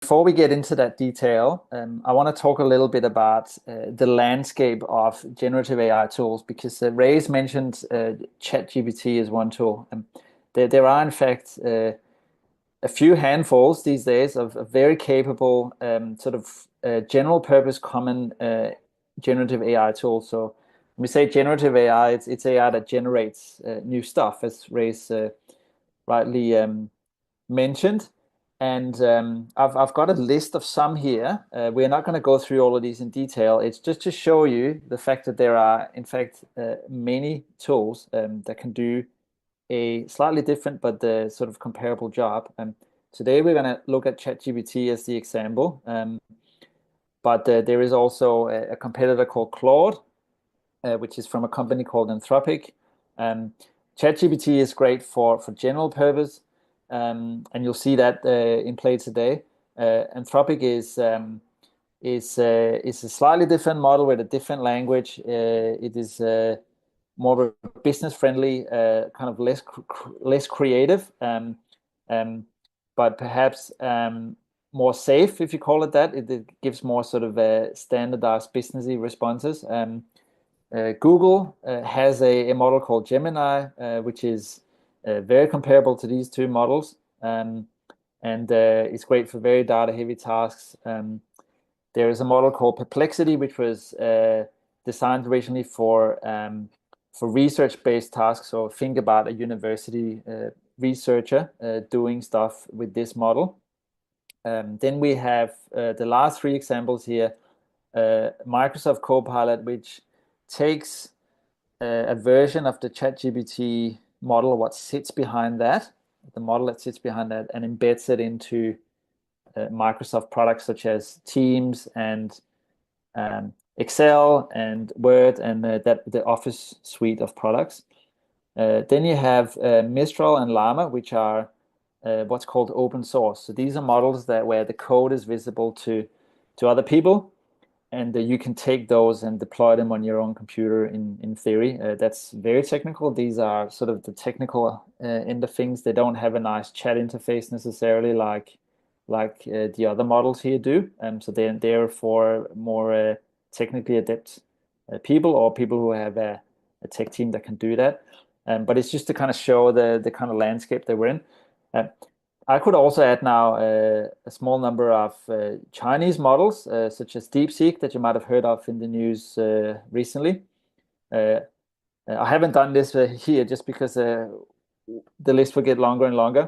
before we get into that detail, I want to talk a little bit about the landscape of generative AI tools because Ray's mentioned Chat GPT as one tool. There are, in fact, a few handfuls these days of very capable sort of general purpose common generative AI tools. So when we say generative AI, it's AI that generates new stuff, as Ray's rightly mentioned. And I've got a list of some here. We're not going to go through all of these in detail. It's just to show you the fact that there are, in fact, many tools that can do a slightly different but sort of comparable job. Today we're going to look at ChatGPT as the example, but there is also a competitor called Claude, which is from a company called Anthropic. ChatGPT is great for general purpose, and you'll see that in play today. Anthropic is a slightly different model with a different language. It is more of a business-friendly, kind of less creative, but perhaps more safe, if you call it that. It gives more sort of standardized businessy responses. Google has a model called Gemini, which is very comparable to these two models, and it's great for very data-heavy tasks. There is a model called Perplexity, which was designed originally for research-based tasks. So think about a university researcher doing stuff with this model. Then we have the last three examples here. Microsoft Copilot, which takes a version of the ChatGPT model, what sits behind that, the model that sits behind that, and embeds it into Microsoft products such as Teams and Excel and Word and the Office suite of products. Then you have Mistral and Llama, which are what's called open source. So these are models where the code is visible to other people, and you can take those and deploy them on your own computer in theory. That's very technical. These are sort of the technical end of things. They don't have a nice chat interface necessarily like the other models here do. So they're for more technically adept people or people who have a tech team that can do that. But it's just to kind of show the kind of landscape that we're in. I could also add now a small number of Chinese models, such as DeepSeek, that you might have heard of in the news recently. I haven't done this here just because the list will get longer and longer.